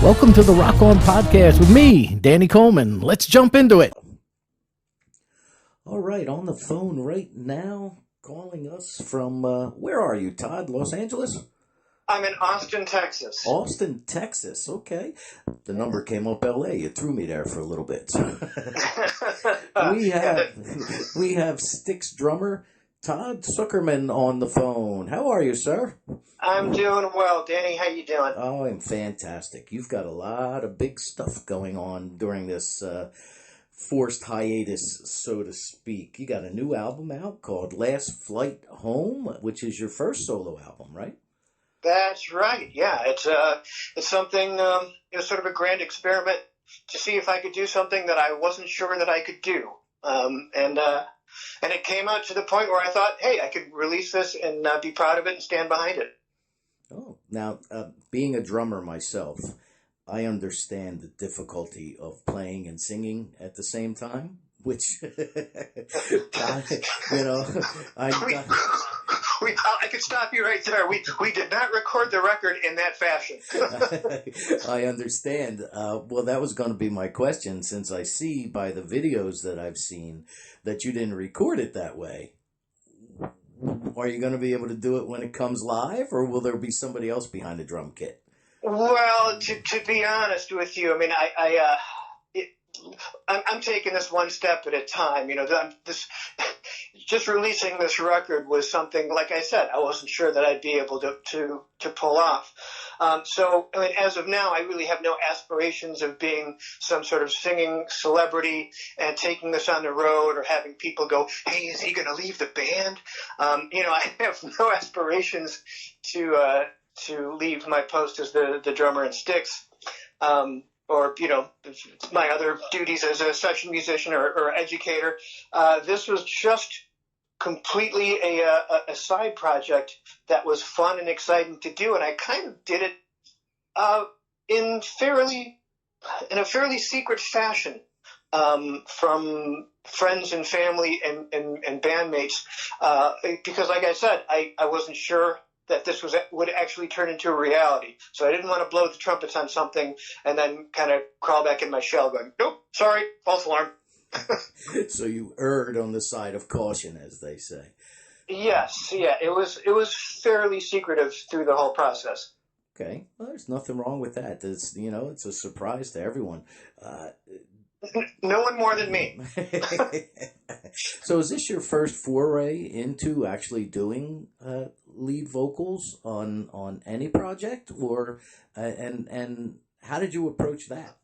Welcome to the Rock On Podcast with me, Danny Coleman. Let's jump into it. All right, on the phone right now, calling us from, where are you, Todd? Los Angeles? I'm in Austin, Texas. Austin, Texas, okay. The number came up LA. It threw me there for a little bit. we have STYX drummer Todd Sucherman on the phone. How are you, sir? I'm doing well. Danny, how you doing? Oh, I'm fantastic. You've got a lot of big stuff going on during this forced hiatus, so to speak. You got a new album out called Last Flight Home, which is your first solo album, right? That's right. Yeah, it's something. It was sort of a grand experiment to see if I could do something that I wasn't sure that I could do. And it came out to the point where I thought, hey, I could release this and be proud of it and stand behind it. Oh, now, being a drummer myself, I understand the difficulty of playing and singing at the same time, which, I could stop you right there. We did not record the record in that fashion. I understand. Well, that was going to be my question, since I see by the videos that I've seen that you didn't record it that way. Are you going to be able to do it when it comes live, or will there be somebody else behind the drum kit? Well, to be honest with you, I mean, I'm taking this one step at a time. You know, just releasing this record was something, like I said, I wasn't sure that I'd be able to pull off. So, I mean, as of now, I really have no aspirations of being some sort of singing celebrity and taking this on the road or having people go, hey, is he going to leave the band? I have no aspirations to leave my post as the drummer in STYX. Or, my other duties as a session musician or educator. This was just completely a side project that was fun and exciting to do, and I kind of did it in a fairly secret fashion from friends and family and bandmates, because, like I said, I wasn't sure that this would actually turn into a reality. So I didn't want to blow the trumpets on something and then kind of crawl back in my shell going, nope, sorry, false alarm. So you erred on the side of caution, as they say. Yes, yeah, it was fairly secretive through the whole process. Okay, well, there's nothing wrong with that. It's a surprise to everyone. No one more than me. So is this your first foray into actually doing lead vocals on any project, or and how did you approach that?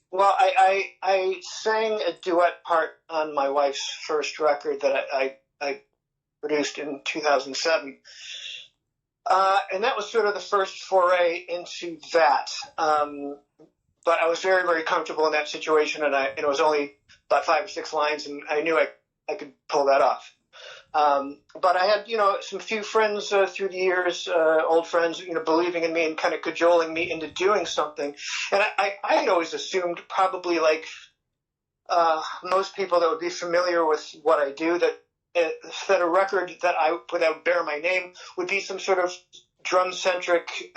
Well, I sang a duet part on my wife's first record that I produced in 2007. And that was sort of the first foray into that. But I was very, very comfortable in that situation, and it was only about 5 or 6 lines, and I knew I could pull that off. But I had, some few friends through the years, old friends, believing in me and kind of cajoling me into doing something. And I had always assumed, probably like most people that would be familiar with what I do, that a record that would bear my name would be some sort of drum-centric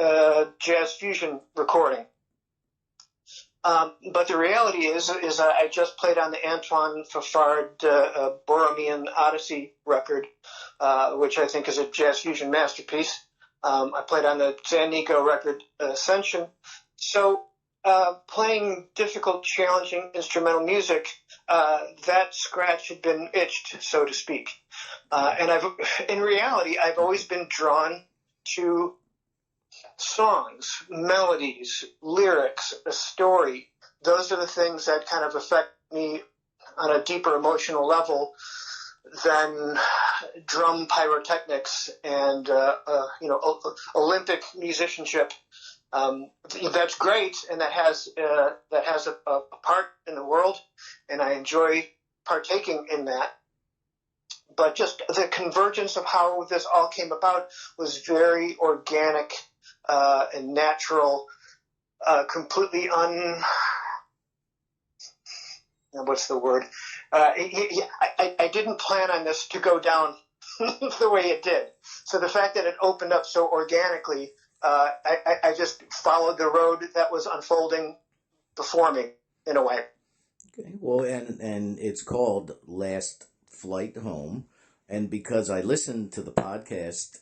jazz fusion recording. But the reality is I just played on the Antoine Fafard Borromean Odyssey record, which I think is a jazz fusion masterpiece. I played on the San Nico record Ascension. So playing difficult, challenging instrumental music, that scratch had been itched, so to speak. And in reality, I've always been drawn to songs, melodies, lyrics, a story. Those are the things that kind of affect me on a deeper emotional level than drum pyrotechnics and Olympic musicianship. That's great, and that has a part in the world, and I enjoy partaking in that. But just the convergence of how this all came about was very organic and natural, completely what's the word? I didn't plan on this to go down the way it did. So the fact that it opened up so organically I just followed the road that was unfolding before me in a way. Okay. Well, and it's called Last Flight Home. And because I listened to the podcast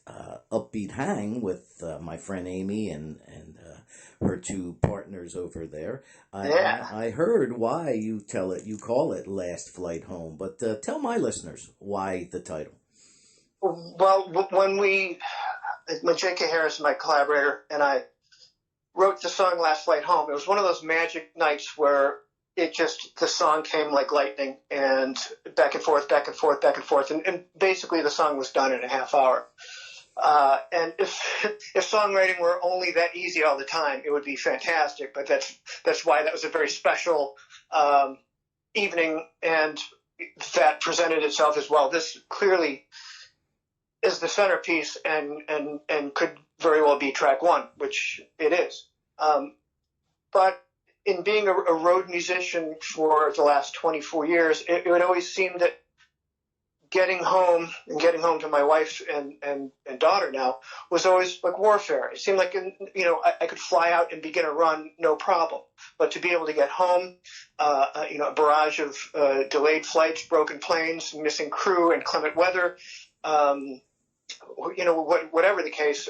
Upbeat Hang with my friend Amy and her two partners over there, I heard why you call it Last Flight Home. But tell my listeners why the title. Well, when J.K. Harris, my collaborator, and I wrote the song Last Flight Home, it was one of those magic nights where the song came like lightning and back and forth, back and forth, back and forth. And basically the song was done in a half hour. And if songwriting were only that easy all the time, it would be fantastic. But that's why that was a very special, evening, and that presented itself as well. This clearly is the centerpiece and could very well be track one, which it is. But in being a road musician for the last 24 years, it would always seem that getting home to my wife and daughter now was always like warfare. It seemed like, I could fly out and begin a run, no problem. But to be able to get home, a barrage of delayed flights, broken planes, missing crew, inclement weather, whatever the case,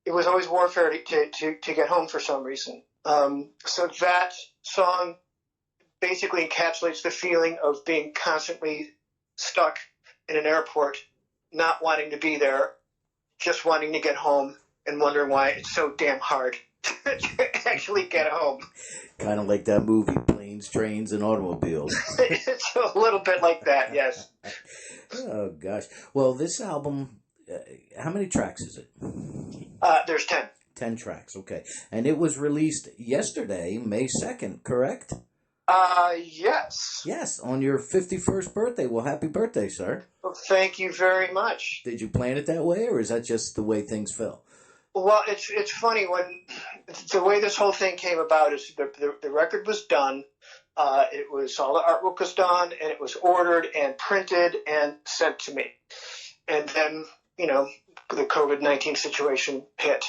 it was always warfare to get home for some reason. So that song basically encapsulates the feeling of being constantly stuck in an airport, not wanting to be there, just wanting to get home and wondering why it's so damn hard to actually get home. Kind of like that movie, Planes, Trains, and Automobiles. It's a little bit like that, yes. Oh, gosh. Well, this album, how many tracks is it? There's 10. 10 tracks, okay. And it was released yesterday, May 2nd, correct? Yes. Yes, on your 51st birthday. Well, happy birthday, sir. Well, thank you very much. Did you plan it that way, or is that just the way things fell? Well, it's funny, when the way this whole thing came about is the record was done. It was all the artwork was done, and it was ordered and printed and sent to me. And then, the COVID-19 situation hit.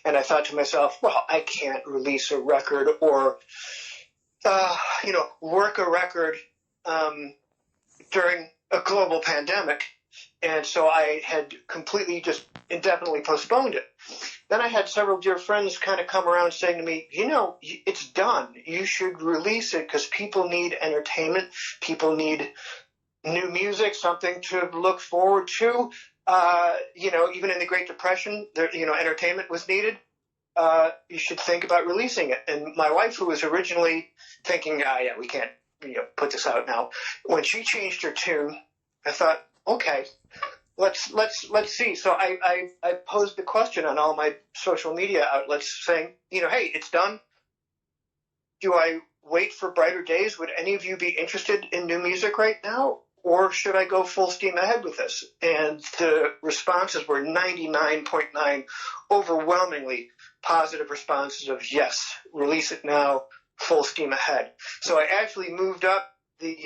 And I thought to myself, well, I can't release a record or, work a record during a global pandemic. And so I had completely just indefinitely postponed it. Then I had several dear friends kind of come around saying to me, it's done. You should release it because people need entertainment. People need new music, something to look forward to. Even in the Great Depression, entertainment was needed. You should think about releasing it. And my wife, who was originally thinking, we can't, put this out now, when she changed her tune, I thought, okay, let's see. So I posed the question on all my social media outlets saying, hey, it's done. Do I wait for brighter days? Would any of you be interested in new music right now? Or should I go full steam ahead with this? And the responses were 99.9, overwhelmingly positive responses of yes, release it now, full steam ahead. So I actually moved up the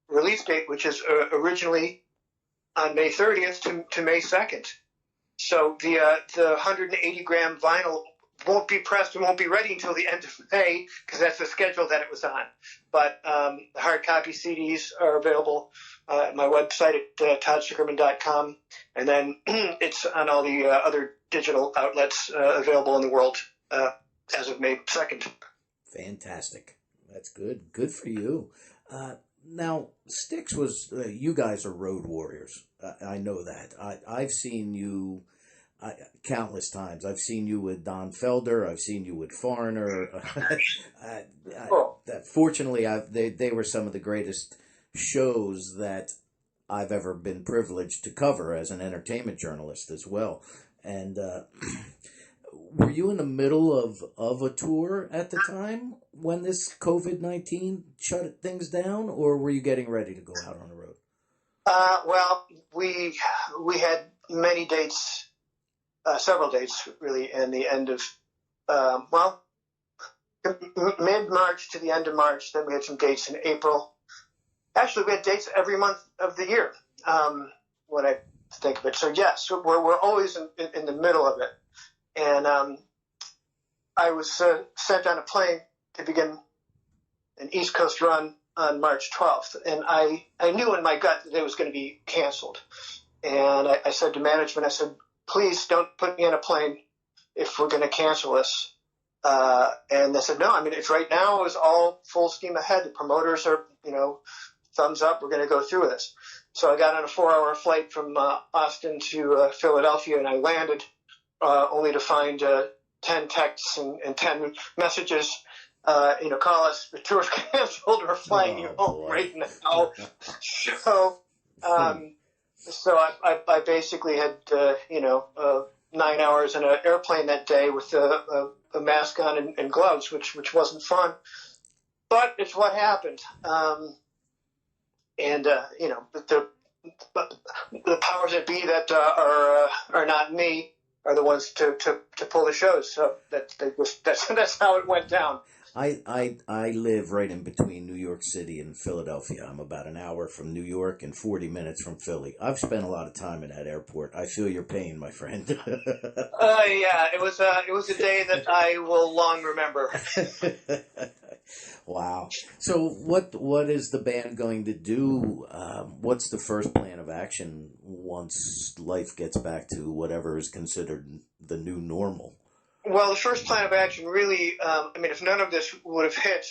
release date, which is originally on May 30th to May 2nd. So the 180 gram vinyl won't be pressed and won't be ready until the end of May, because that's the schedule that it was on. But the hard copy CDs are available at my website at toddsucherman.com, and then it's on all the other digital outlets available in the world as of May 2nd. Fantastic. That's good. Good for you. Now, STYX was, you guys are road warriors. I know that. I've seen you countless times. I've seen you with Don Felder. I've seen you with Foreigner. Fortunately, they were some of the greatest shows that I've ever been privileged to cover as an entertainment journalist as well. And were you in the middle of a tour at the time when this COVID-19 shut things down, or were you getting ready to go out on the road? Well, we had many dates, several dates really, in the end of mid-March to the end of March. Then we had some dates in April. Actually, we had dates every month of the year. When I think of it. So yes, we're always in the middle of it. And I was sent on a plane to begin an East Coast run on March 12th, and I knew in my gut that it was going to be canceled. And I said to management, I said, please don't put me on a plane if we're going to cancel this. And they said, no, I mean, it's right now is all full steam ahead. The promoters are, thumbs up. We're going to go through this. So I got on a 4-hour flight from Austin to Philadelphia, and I landed only to find 10 texts and 10 messages. Call us, the tour's canceled, we're flying you home right now. So I basically had 9 hours in an airplane that day with a mask on and gloves, which wasn't fun, but it's what happened. The powers that be that are not me are the ones to pull the shows. So that's how it went down. I live right in between New York City and Philadelphia. I'm about an hour from New York and 40 minutes from Philly. I've spent a lot of time in that airport. I feel your pain, my friend. Yeah, it was a day that I will long remember. Wow. So what is the band going to do? What's the first plan of action once life gets back to whatever is considered the new normal? Well, the first plan of action really, if none of this would have hit,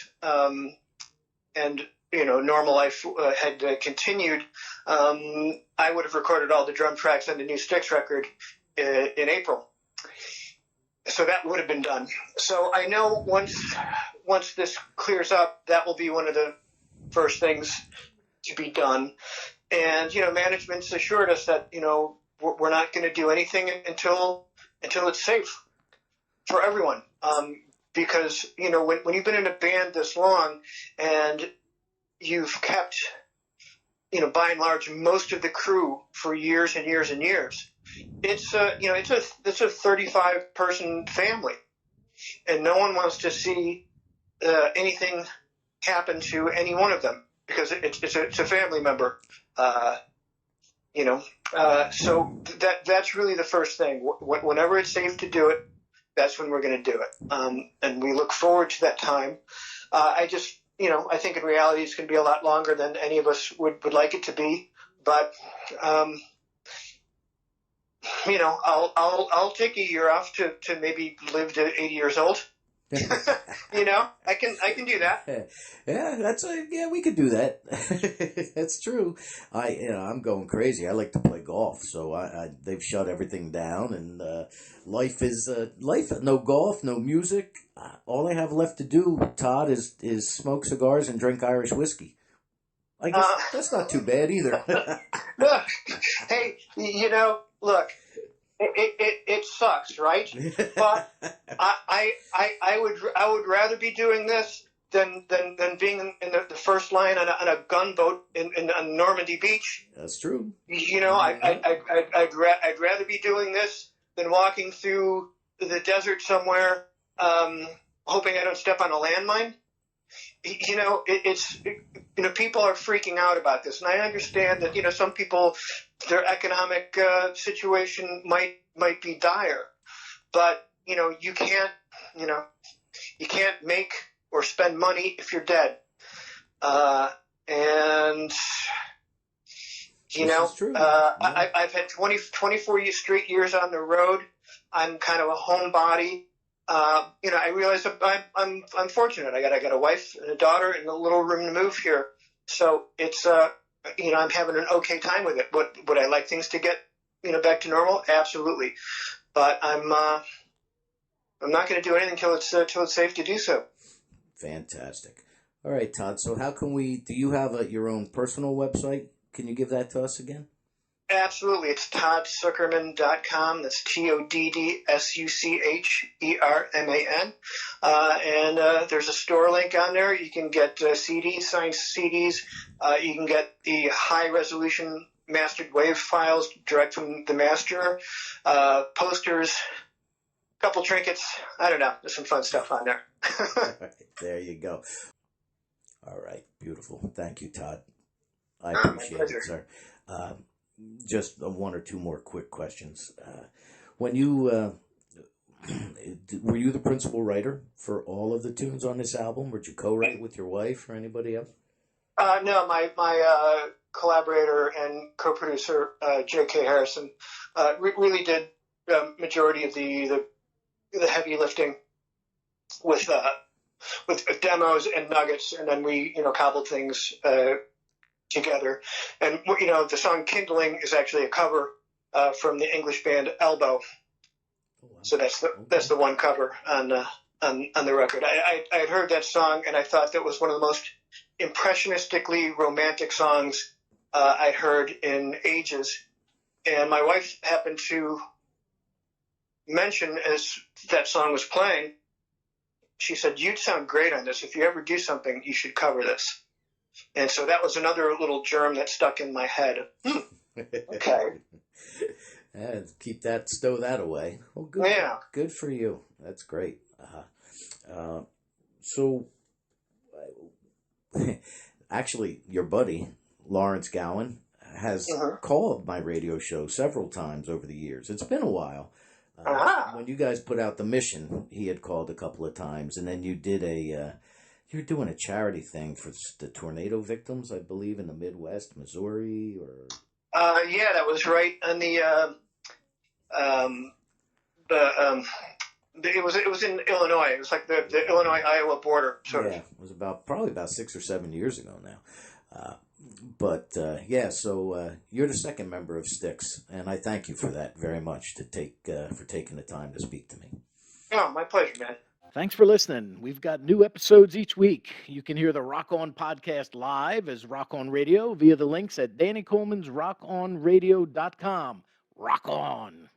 and normal life had continued, I would have recorded all the drum tracks on the new STYX record in April. So that would have been done. So I know once this clears up, that will be one of the first things to be done. And management's assured us that we're not going to do anything until it's safe for everyone, because when you've been in a band this long and you've kept by and large most of the crew for years and years and years, it's a 35-person family, and no one wants to see anything happen to any one of them because it's a family member. So that's really the first thing. Whenever it's safe to do it, that's when we're going to do it. And we look forward to that time. I think in reality it's going to be a lot longer than any of us would like it to be. But, I'll take a year off to maybe live to 80 years old. I can do that. Yeah, we could do that. That's true. I'm going crazy. I like to play golf, so they've shut everything down, and life is life. No golf, no music. All I have left to do, Todd, is smoke cigars and drink Irish whiskey. I guess that's not too bad either. Look, hey, look. It sucks, right? But I would rather be doing this than being in the first line on a gunboat on Normandy Beach. That's true. I'd rather be doing this than walking through the desert somewhere, hoping I don't step on a landmine. People are freaking out about this, and I understand that some people, their economic situation might be dire, but you can't make or spend money if you're dead, and I've had 24 straight years on the road. I'm kind of a homebody. I realize I'm fortunate. I got a wife and a daughter and a little room to move here. So it's, I'm having an okay time with it. Would I like things to get, back to normal? Absolutely. But I'm not going to do anything till it's safe to do so. Fantastic. All right, Todd. So do you have your own personal website? Can you give that to us again? Absolutely. It's ToddSucherman.com. That's ToddSucherman. And there's a store link on there. You can get CDs, signed CDs. You can get the high-resolution mastered wave files direct from the master, posters, a couple trinkets. I don't know. There's some fun stuff on there. There you go. All right. Beautiful. Thank you, Todd. I appreciate it, sir. just one or two more quick questions. When you were you the principal writer for all of the tunes on this album? Or did you co-write with your wife or anybody else? No, my collaborator and co-producer J.K. Harrison really did majority of the heavy lifting with demos and nuggets, and then we cobbled things together. And the song "Kindling" is actually a cover from the English band Elbow. Oh, wow. So that's the one cover on the record. I had heard that song, and I thought that was one of the most impressionistically romantic songs I'd heard in ages. And my wife happened to mention, as that song was playing, she said, "You'd sound great on this. If you ever do something, you should cover this." And so that was another little germ that stuck in my head. Okay. Yeah, stow that away. Well, good. Yeah. Good for you. That's great. So, actually, your buddy, Lawrence Gowan, has called my radio show several times over the years. It's been a while. When you guys put out The Mission, he had called a couple of times, and then you did you were doing a charity thing for the tornado victims, I believe, in the Midwest, Missouri, or... Yeah, that was right on it was in Illinois. It was like the Illinois-Iowa border. Yeah, it was probably about 6 or 7 years ago now. So you're the second member of STYX, and I thank you for that very much, for taking the time to speak to me. Oh, my pleasure, man. Thanks for listening. We've got new episodes each week. You can hear the Rock On podcast live as Rock On Radio via the links at Danny Coleman's rockonradio.com. Rock on!